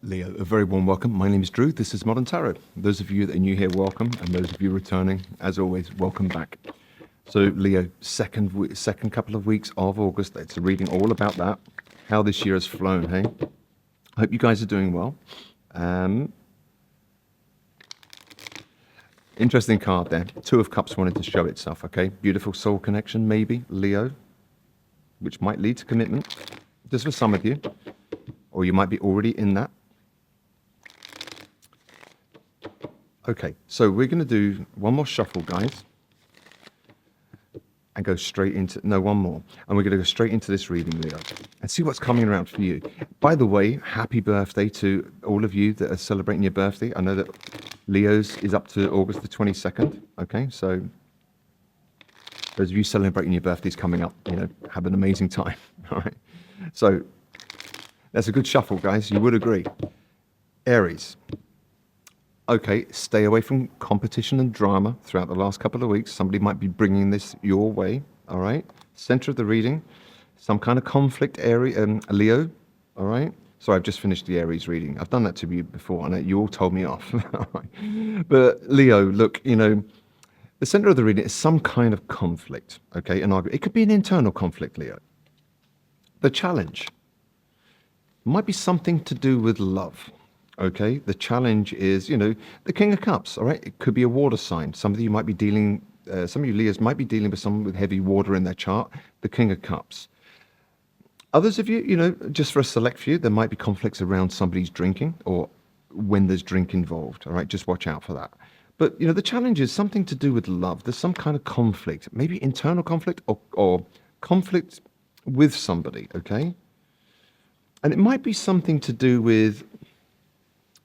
Leo, a very warm welcome. My name is Drew. This is Modern Tarot. Those of you that are new here, welcome. And those of you returning, as always, welcome back. So, Leo, second couple of weeks of August. It's a reading all about that. How this year has flown, hey? I hope you guys are doing well. Interesting card there. Two of Cups wanted to show itself, okay? Beautiful soul connection, maybe, Leo, which might lead to commitment, just for some of you. Or you might be already in that. Okay, so we're going to do one more shuffle, guys. And go straight into, no, one more. And we're going to go straight into this reading, Leo, and see what's coming around for you. By the way, happy birthday to all of you that are celebrating your birthday. I know that Leo's is up to August the 22nd. Okay, so those of you celebrating your birthdays coming up, you know, have an amazing time. All right. So that's a good shuffle, guys. You would agree. Aries. Okay, stay away from competition and drama throughout the last couple of weeks. Somebody might be bringing this your way, all right? Center of the reading, some kind of conflict area, Leo, all right? Sorry, I've just finished the Aries reading. I've done that to you before, and you all told me off. But Leo, look, you know, the center of the reading is some kind of conflict, okay? An argument. It could be an internal conflict, Leo. The challenge might be something to do with love. Okay, the challenge is, you know, the King of Cups, all right? It could be a water sign. Some of you might be dealing, some of you Leos might be dealing with someone with heavy water in their chart, the King of Cups. Others of you, you know, just for a select few, there might be conflicts around somebody's drinking or when there's drink involved, all right? Just watch out for that. But, you know, the challenge is something to do with love. There's some kind of conflict, maybe internal conflict or conflict with somebody, okay? And it might be something to do with,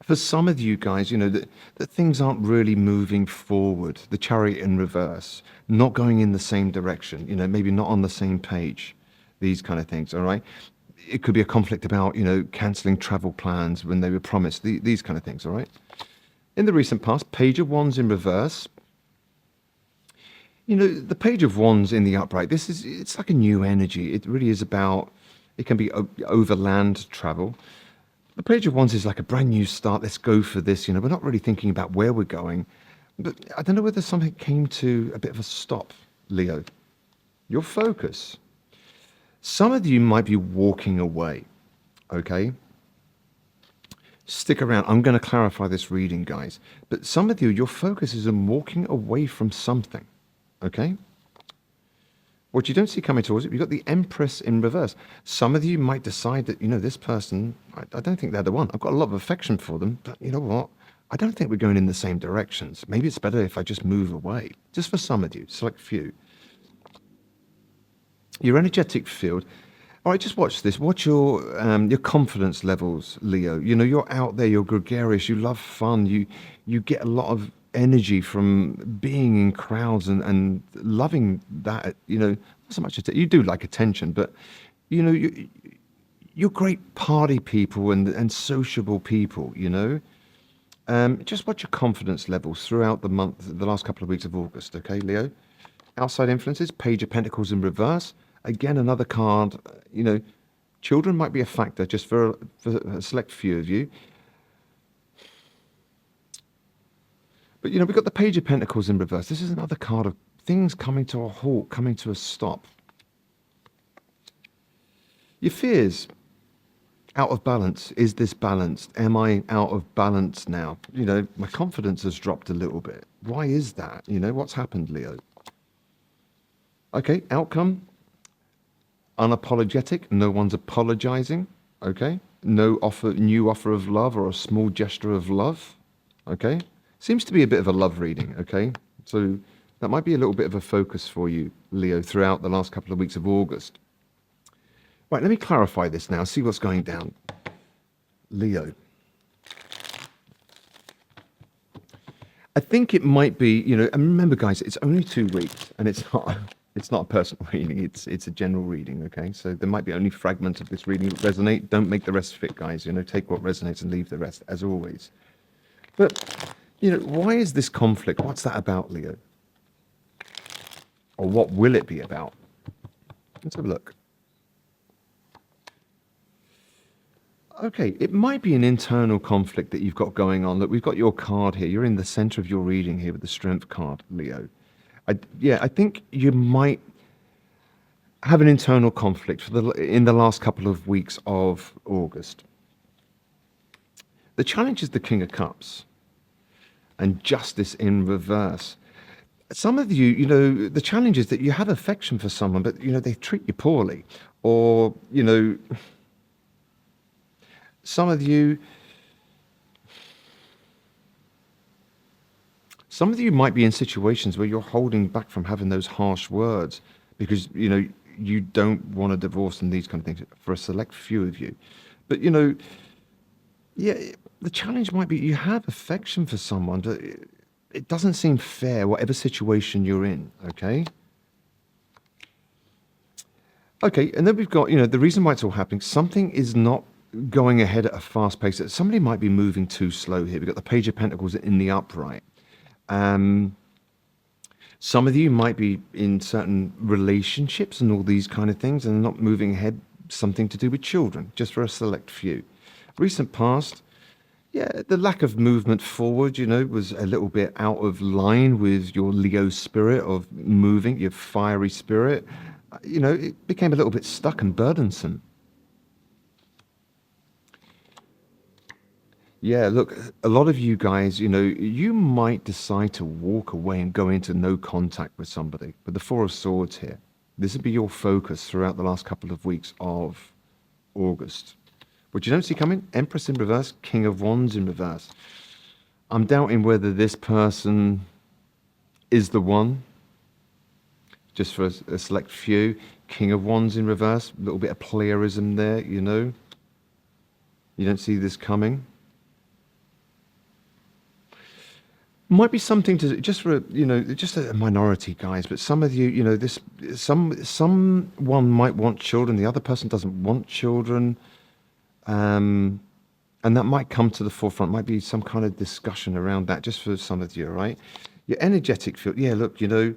for some of you guys, you know, that things aren't really moving forward. The Chariot in reverse, not going in the same direction, you know, maybe not on the same page, these kind of things, all right? It could be a conflict about, you know, cancelling travel plans when they were promised, these kind of things, all right? In the recent past, Page of Wands in reverse. You know, the Page of Wands in the upright, it's like a new energy. It really is about, it can be overland travel. The Page of Wands is like a brand new start. Let's go for this. You know, we're not really thinking about where we're going. But I don't know whether something came to a bit of a stop, Leo. Your focus. Some of you might be walking away, okay? Stick around. I'm going to clarify this reading, guys. But some of you, your focus is on walking away from something, okay? What you don't see coming towards it, you've got the Empress in reverse. Some of you might decide that, you know, this person, I don't think they're the one. I've got a lot of affection for them, but you know what? I don't think we're going in the same directions. Maybe it's better if I just move away. Just for some of you, select few. Your energetic field. All right, just watch this. Watch your confidence levels, Leo. You know, you're out there, you're gregarious, you love fun, you get a lot of energy from being in crowds and loving that, you know, not so much you do like attention, but you know, you're great party people and sociable people, you know. Just watch your confidence levels throughout the month, the last couple of weeks of August, okay, Leo? Outside influences, Page of Pentacles in reverse. Again, another card, you know, children might be a factor just for a select few of you. But, you know, we've got the Page of Pentacles in reverse. This is another card of things coming to a halt, coming to a stop. Your fears, out of balance. Is this balanced? Am I out of balance now? You know, my confidence has dropped a little bit. Why is that? You know, what's happened, Leo? Okay, outcome, unapologetic. No one's apologizing, okay? No new offer of love or a small gesture of love, okay? Seems to be a bit of a love reading, okay? So that might be a little bit of a focus for you, Leo, throughout the last couple of weeks of August. Right, let me clarify this now, see what's going down. Leo. I think it might be, you know, and remember, guys, it's only 2 weeks, and it's not a personal reading, it's a general reading, okay? So there might be only fragments of this reading that resonate. Don't make the rest fit, guys. You know, take what resonates and leave the rest, as always. But you know, why is this conflict? What's that about, Leo? Or what will it be about? Let's have a look. Okay, it might be an internal conflict that you've got going on. Look, we've got your card here. You're in the center of your reading here with the Strength card, Leo. Yeah, I think you might have an internal conflict in the last couple of weeks of August. The challenge is the King of Cups and Justice in reverse. Some of you, the challenge is that you have affection for someone, but, they treat you poorly. Or, some of you might be in situations where you're holding back from having those harsh words because, you don't want a divorce and these kind of things for a select few of you. But, yeah, the challenge might be you have affection for someone, but it doesn't seem fair, whatever situation you're in, okay? Okay, and then we've got, the reason why it's all happening, something is not going ahead at a fast pace. Somebody might be moving too slow here. We've got the Page of Pentacles in the upright. Some of you might be in certain relationships and all these kind of things and not moving ahead, something to do with children, just for a select few. Recent past, yeah, the lack of movement forward, was a little bit out of line with your Leo spirit of moving, your fiery spirit. It became a little bit stuck and burdensome. Yeah, look, a lot of you guys, you might decide to walk away and go into no contact with somebody. But the Four of Swords here, this would be your focus throughout the last couple of weeks of August. What you don't see coming, Empress in reverse, King of Wands in reverse. I'm doubting whether this person is the one, just for a select few. King of Wands in reverse, a little bit of playerism there, You don't see this coming. Might be something to just for just a minority, guys. But some of you, someone might want children, the other person doesn't want children, and that might come to the forefront. Might be some kind of discussion around that, just for some of you, all right? Your energetic field, yeah. Look, you're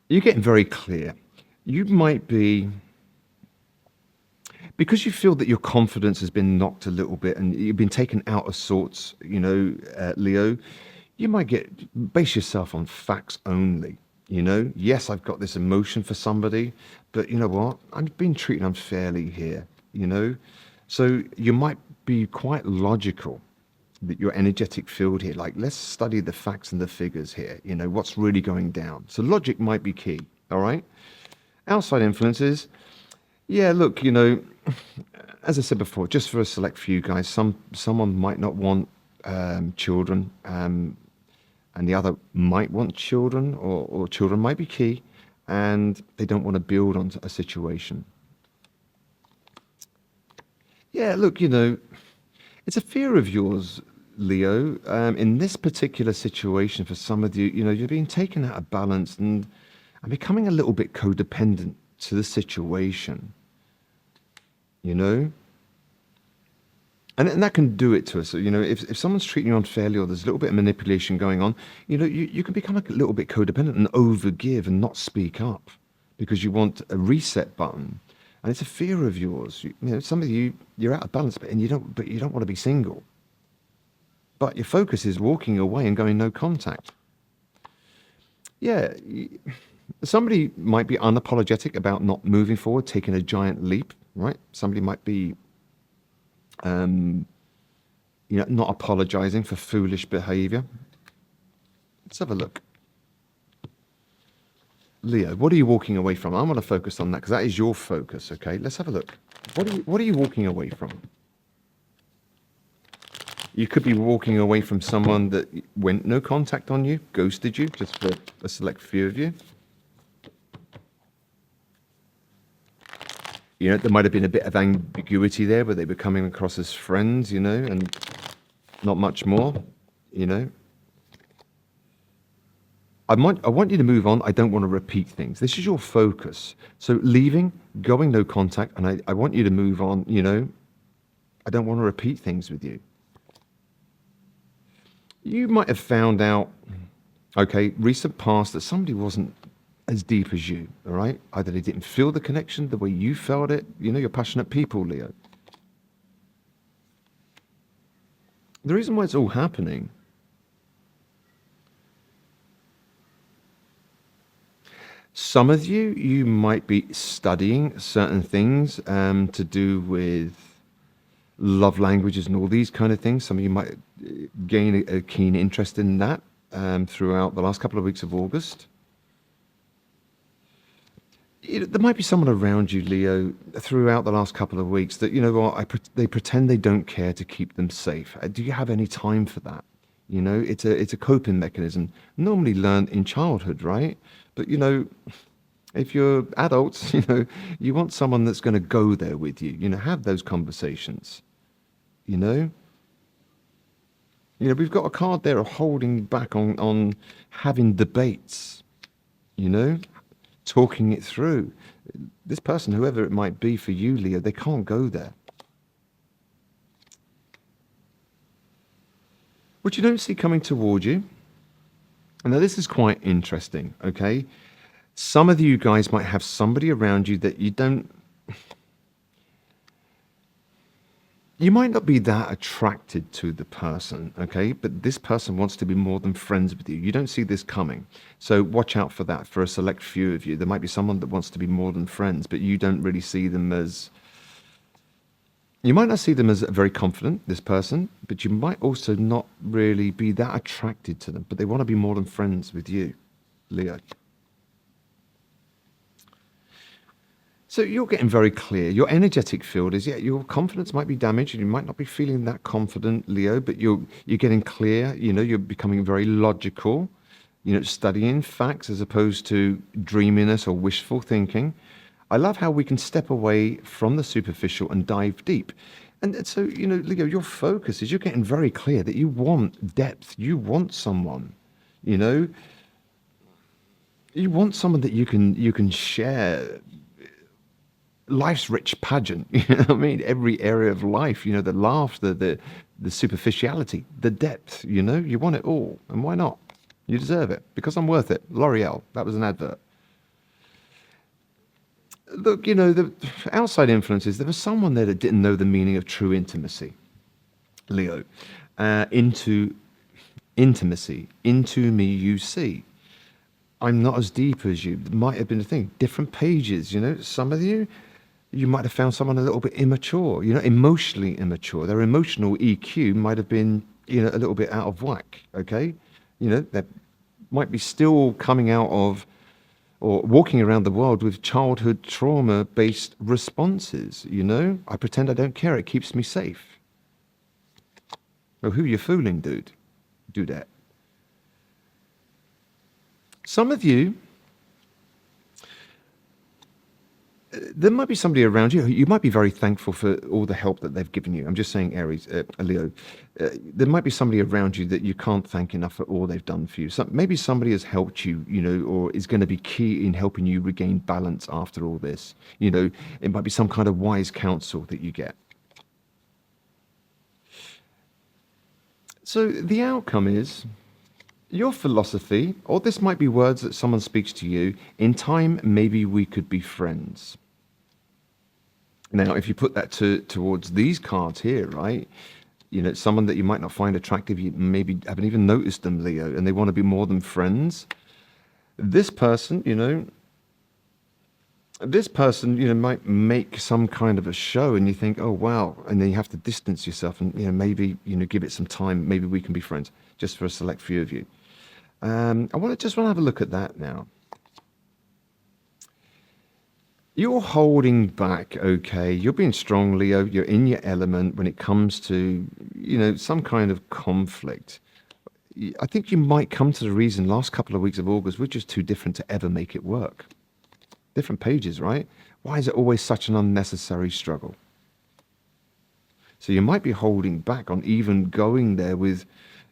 getting very clear. You might be. Because you feel that your confidence has been knocked a little bit and you've been taken out of sorts, Leo, you might base yourself on facts only. Yes, I've got this emotion for somebody, but you know what? I'm being treated unfairly here, So you might be quite logical that your energetic field here, like let's study the facts and the figures here, what's really going down. So logic might be key, all right? Outside influences, yeah, look, as I said before, just for a select few guys, someone might not want children, and the other might want children, or children might be key, and they don't want to build on a situation. Yeah, look, it's a fear of yours, Leo. In this particular situation, for some of you, you're being taken out of balance and becoming a little bit codependent to the situation. And that can do it to us. So, if someone's treating you unfairly or there's a little bit of manipulation going on, you can become a little bit codependent and overgive and not speak up because you want a reset button. And it's a fear of yours. Some of you, you're out of balance, but you don't want to be single. But your focus is walking away and going no contact. Yeah, somebody might be unapologetic about not moving forward, taking a giant leap, right? Somebody might be, not apologizing for foolish behavior. Let's have a look. Leo, what are you walking away from? I want to focus on that because that is your focus, okay? Let's have a look. What are you walking away from? You could be walking away from someone that went no contact on you, ghosted you, just for a select few of you. There might have been a bit of ambiguity there where they were coming across as friends, and not much more, I want you to move on. I don't want to repeat things. This is your focus. So leaving, going no contact, and I want you to move on, I don't want to repeat things with you. You might have found out, okay, recent past, that somebody wasn't as deep as you, all right? Either they didn't feel the connection the way you felt it. You're passionate people, Leo. The reason why it's all happening, some of you, you might be studying certain things to do with love languages and all these kind of things. Some of you might gain a keen interest in that throughout the last couple of weeks of August. There might be someone around you, Leo, throughout the last couple of weeks that, you know what, they pretend they don't care to keep them safe. Do you have any time for that? You know, it's a coping mechanism normally learned in childhood, right? But, you know, if you're adults, you know, you want someone that's going to go there with you, you know, have those conversations, you know? You know, we've got a card there of holding back on having debates, you know, talking it through. This person, whoever it might be for you, Leo, they can't go there. What you don't see coming toward you, and now this is quite interesting, okay? Some of you guys might have somebody around you that you might not be that attracted to the person, okay? But this person wants to be more than friends with you. You don't see this coming. So watch out for that for a select few of you. There might be someone that wants to be more than friends, but you don't really see them as... You might not see them as very confident, this person, but you might also not really be that attracted to them, but they want to be more than friends with you, Leo. So you're getting very clear. Your energetic field is, yeah, your confidence might be damaged and you might not be feeling that confident, Leo, but you're getting clear, you know, you're becoming very logical, you know, studying facts as opposed to dreaminess or wishful thinking. I love how we can step away from the superficial and dive deep. And so, you know, Leo, your focus is you're getting very clear that you want depth. You want someone, you know, you want someone that you can share life's rich pageant, you know what I mean? Every area of life, you know, the laughter, the superficiality, the depth, you know, you want it all. And why not? You deserve it because I'm worth it. L'Oreal, that was an advert. Look, you know, the outside influences, there was someone there that didn't know the meaning of true intimacy, Leo. Into intimacy, into me you see. I'm not as deep as you. It might have been a thing. Different pages, you know, some of you, you might have found someone a little bit immature, you know, emotionally immature. Their emotional EQ might have been, you know, a little bit out of whack, okay? You know, they might be still coming out of or walking around the world with childhood trauma-based responses, you know? I pretend I don't care, it keeps me safe. Well, who you fooling, dude? Do that. Some of you, there might be somebody around you. You might be very thankful for all the help that they've given you. I'm just saying, Aries, Leo. There might be somebody around you that you can't thank enough for all they've done for you. So maybe somebody has helped you, you know, or is going to be key in helping you regain balance after all this. You know, it might be some kind of wise counsel that you get. So the outcome is your philosophy, or this might be words that someone speaks to you, in time, maybe we could be friends. Now, if you put that towards these cards here, right, you know, someone that you might not find attractive, you maybe haven't even noticed them, Leo, and they want to be more than friends. This person, you know, might make some kind of a show and you think, oh, wow. And then you have to distance yourself and, you know, maybe, you know, give it some time. Maybe we can be friends just for a select few of you. I just want to have a look at that now. You're holding back, okay? You're being strong, Leo. You're in your element when it comes to, you know, some kind of conflict. I think you might come to the reason last couple of weeks of August, we're just too different to ever make it work. Different pages, right? Why is it always such an unnecessary struggle? So you might be holding back on even going there with,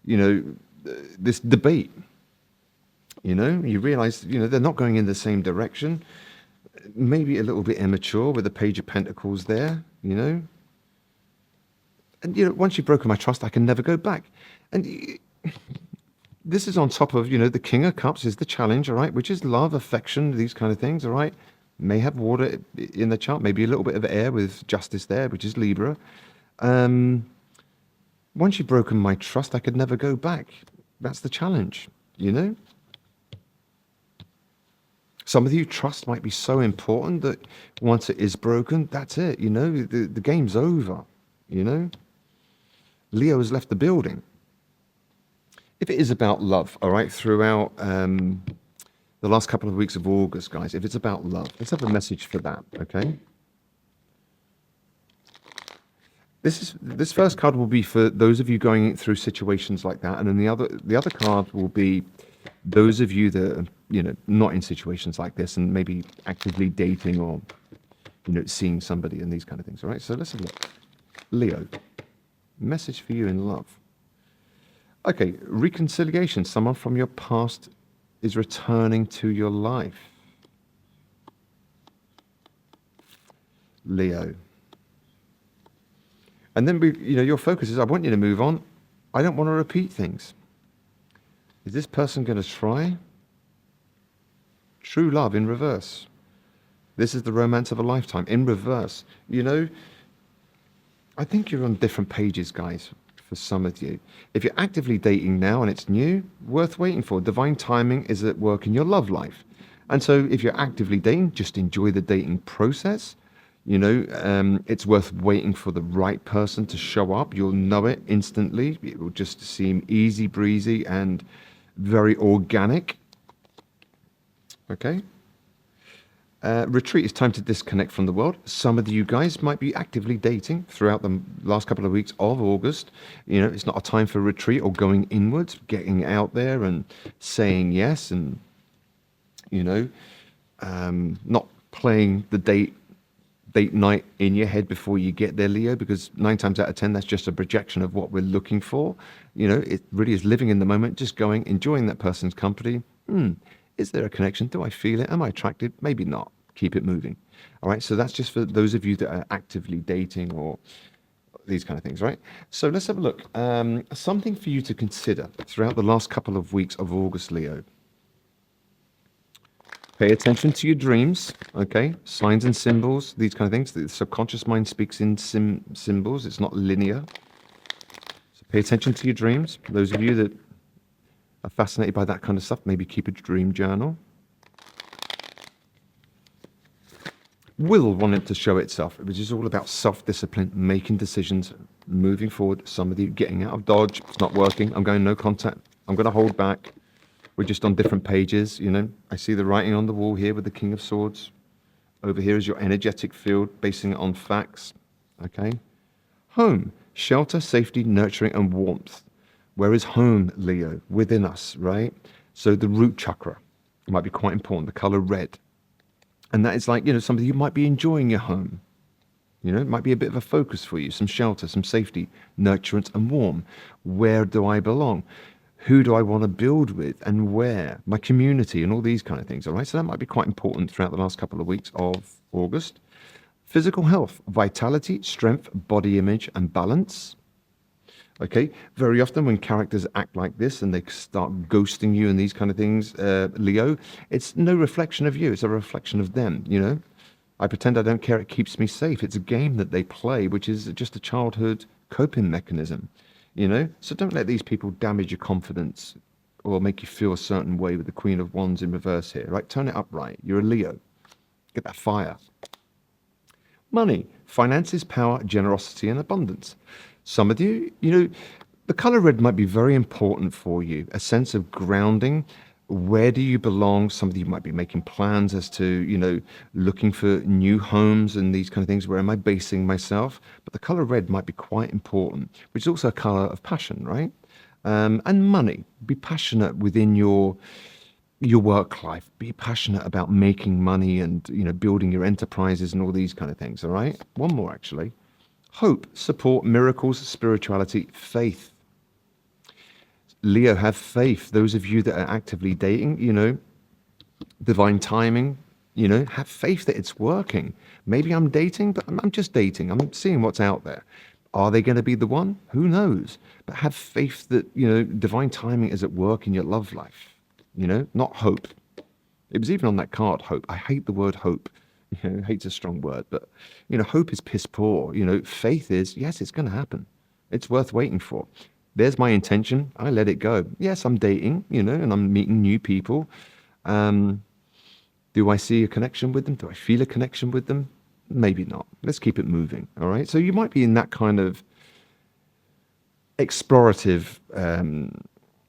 you know, this debate. You know, you realize, you know, they're not going in the same direction. Maybe a little bit immature with the Page of Pentacles there, you know. And, you know, once you've broken my trust, I can never go back. And this is on top of, you know, the King of Cups is the challenge, all right, which is love, affection, these kind of things, all right. May have water in the chart, maybe a little bit of air with Justice there, which is Libra. Once you've broken my trust, I could never go back. That's the challenge, you know? Some of you, trust might be so important that once it is broken, that's it, you know? The game's over, you know? Leo has left the building. If it is about love, all right, throughout the last couple of weeks of August, guys, if it's about love, let's have a message for that, okay? This first card will be for those of you going through situations like that, and then the other card will be those of you that are, you know, not in situations like this and maybe actively dating or, you know, seeing somebody and these kind of things. All right, so let's have a look. Leo, message for you in love. Okay, reconciliation. Someone from your past is returning to your life. Leo. And then, you know, your focus is, I want you to move on. I don't want to repeat things. Is this person going to try? True love in reverse. This is the romance of a lifetime in reverse. You know, I think you're on different pages, guys, for some of you. If you're actively dating now and it's new, worth waiting for. Divine timing is at work in your love life. And so if you're actively dating, just enjoy the dating process. You know, it's worth waiting for the right person to show up. You'll know it instantly. It will just seem easy breezy and very organic. Okay. Retreat is time to disconnect from the world. Some of you guys might be actively dating throughout the last couple of weeks of August. You know, it's not a time for retreat or going inwards, getting out there and saying yes and, you know, not playing the date night in your head before you get there, Leo, because 9 times out of 10, that's just a projection of what we're looking for. You know, it really is living in the moment, just going, enjoying that person's company. Is there a connection? Do I feel it? Am I attracted? Maybe not. Keep it moving. All right. So that's just for those of you that are actively dating or these kind of things, right? So let's have a look. Something for you to consider throughout the last couple of weeks of August, Leo. Pay attention to your dreams, okay? Signs and symbols, these kind of things. The subconscious mind speaks in symbols. It's not linear. So pay attention to your dreams. Those of you that are fascinated by that kind of stuff, maybe keep a dream journal. Will wanted to show itself, which is all about self-discipline, making decisions, moving forward. Some of you getting out of Dodge. It's not working. I'm going no contact. I'm going to hold back. We're just on different pages, you know. I see the writing on the wall here with the King of Swords. Over here is your energetic field, basing it on facts, okay? Home, shelter, safety, nurturing, and warmth. Where is home, Leo? Within us, right? So the root chakra might be quite important, the color red. And that is like, you know, somebody you might be enjoying your home. You know, it might be a bit of a focus for you, some shelter, some safety, nurturance, and warm. Where do I belong? Who do I want to build with and where? My community and all these kind of things, all right? So that might be quite important throughout the last couple of weeks of August. Physical health, vitality, strength, body image, and balance. Okay, very often when characters act like this and they start ghosting you and these kind of things, Leo, it's no reflection of you. It's a reflection of them, you know? I pretend I don't care. It keeps me safe. It's a game that they play, which is just a childhood coping mechanism. You know, so don't let these people damage your confidence or make you feel a certain way with the Queen of Wands in reverse here, right? Turn it upright. You're a Leo. Get that fire. Money, finances, power, generosity, and abundance. Some of you, you know, the color red might be very important for you. A sense of grounding. Where do you belong? Some of you might be making plans as to, you know, looking for new homes and these kind of things. Where am I basing myself? But the color red might be quite important, which is also a color of passion, right? And money. Be passionate within your work life. Be passionate about making money and, you know, building your enterprises and all these kind of things, all right? One more, actually. Hope, support, miracles, spirituality, faith. Leo, have faith. Those of you that are actively dating, you know, divine timing, you know, have faith that it's working. Maybe I'm dating, but I'm just dating. I'm seeing what's out there. Are they going to be the one? Who knows? But have faith that, you know, divine timing is at work in your love life. You know, not hope. It was even on that card, hope. I hate the word hope. You know, hate's a strong word, but, you know, hope is piss poor. You know, faith is, yes, it's going to happen. It's worth waiting for. There's my intention. I let it go. Yes, I'm dating, and I'm meeting new people. Um, do I see a connection with them? Do I feel a connection with them? Maybe not. Let's keep it moving. All right. So you might be in that kind of explorative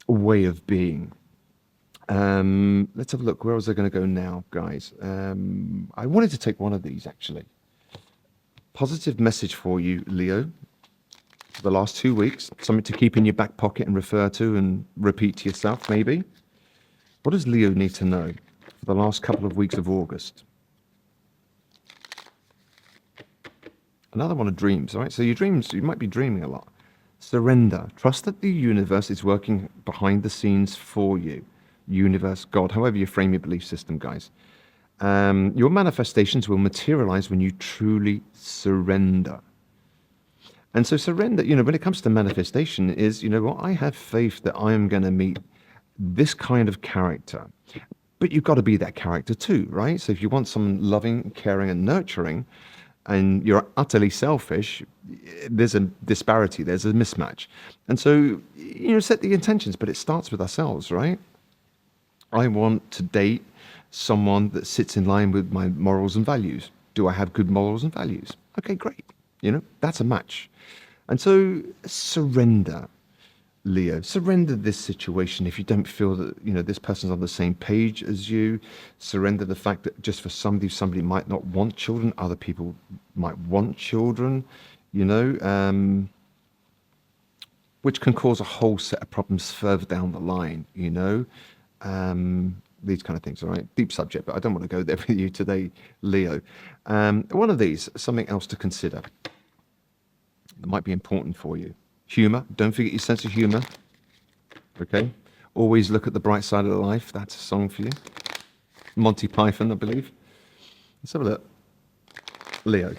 way of being. Let's have a look. Where was I going to go now, guys? I wanted to take one of these, actually. Positive message for you, Leo, for the last 2 weeks. Something to keep in your back pocket and refer to and repeat to yourself, maybe. What does Leo need to know for the last couple of weeks of August? Another one of dreams, all right? So your dreams, you might be dreaming a lot. Surrender. Trust that the universe is working behind the scenes for you. Universe, God, however you frame your belief system, guys. Your manifestations will materialize when you truly surrender. And so surrender, when it comes to manifestation is, what I have faith that I am going to meet this kind of character. But you've got to be that character too, right? So if you want someone loving, caring, and nurturing, and you're utterly selfish, there's a disparity, there's a mismatch. And so, set the intentions, but it starts with ourselves, right? I want to date someone that sits in line with my morals and values. Do I have good morals and values? Okay, great. That's a match. And so surrender, Leo. Surrender this situation if you don't feel that, this person's on the same page as you. Surrender the fact that just for somebody might not want children, other people might want children, which can cause a whole set of problems further down the line, these kind of things, all right? Deep subject, but I don't want to go there with you today, Leo. One of these, something else to consider. It might be important for you. Humor. Don't forget your sense of humor. Okay? Always look at the bright side of life. That's a song for you. Monty Python, I believe. Let's have a look. Leo.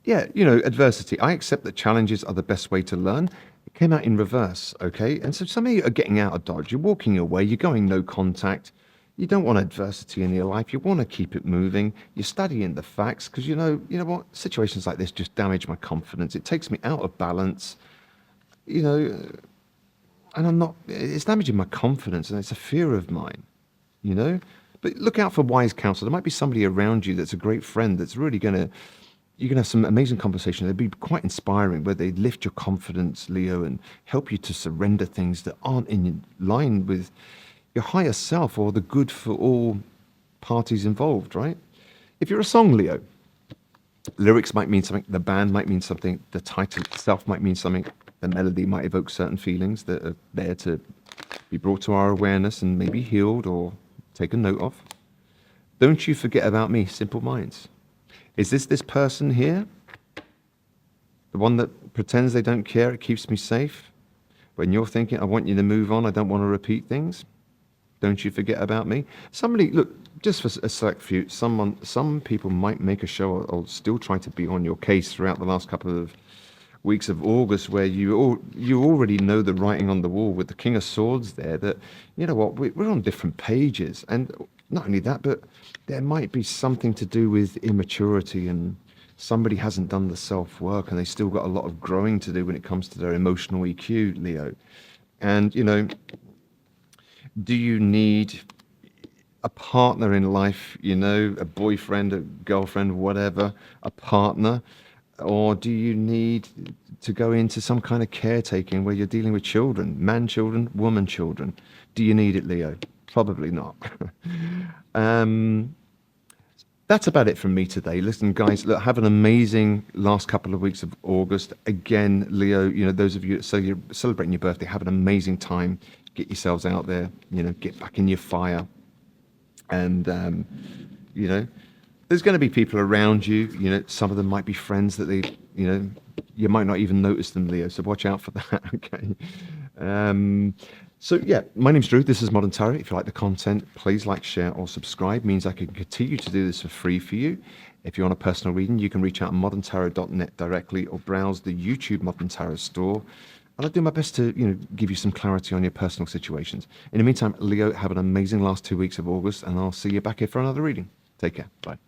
Yeah, adversity. I accept that challenges are the best way to learn. It came out in reverse, okay? And so some of you are getting out of Dodge. You're walking away. You're going no contact. You don't want adversity in your life. You want to keep it moving. You're studying the facts because you know what? Situations like this just damage my confidence. It takes me out of balance, and it's damaging my confidence, and it's a fear of mine, But look out for wise counsel. There might be somebody around you that's a great friend that's really you're going to have some amazing conversation. They'd be quite inspiring where they lift your confidence, Leo, and help you to surrender things that aren't in line with your higher self or the good for all parties involved, right? If you're a song, Leo, lyrics might mean something, the band might mean something, the title itself might mean something, the melody might evoke certain feelings that are there to be brought to our awareness and maybe healed or taken note of. Don't you forget about me, Simple Minds. Is this person here? The one that pretends they don't care, it keeps me safe? When you're thinking, I want you to move on, I don't want to repeat things? Don't you forget about me? Somebody, look, just for a select few, some people might make a show or still try to be on your case throughout the last couple of weeks of August where you already know the writing on the wall with the King of Swords there that, we're on different pages. And not only that, but there might be something to do with immaturity and somebody hasn't done the self-work and they still got a lot of growing to do when it comes to their emotional EQ, Leo. And, do you need a partner in life, a boyfriend, a girlfriend, whatever, a partner? Or do you need to go into some kind of caretaking where you're dealing with children, man children, woman children? Do you need it, Leo? Probably not. That's about it from me today. Listen, guys, look, have an amazing last couple of weeks of August. Again, Leo, those of you that you're celebrating your birthday, have an amazing time. Get yourselves out there, get back in your fire. And, there's going to be people around you, some of them might be friends that you might not even notice them, Leo. So watch out for that, okay? So yeah, my name's Drew. This is Modern Tarot. If you like the content, please like, share, or subscribe. It means I can continue to do this for free for you. If you want a personal reading, you can reach out on moderntarot.net directly or browse the YouTube Modern Tarot store. And I'll do my best to, give you some clarity on your personal situations. In the meantime, Leo, have an amazing last 2 weeks of August, and I'll see you back here for another reading. Take care. Bye.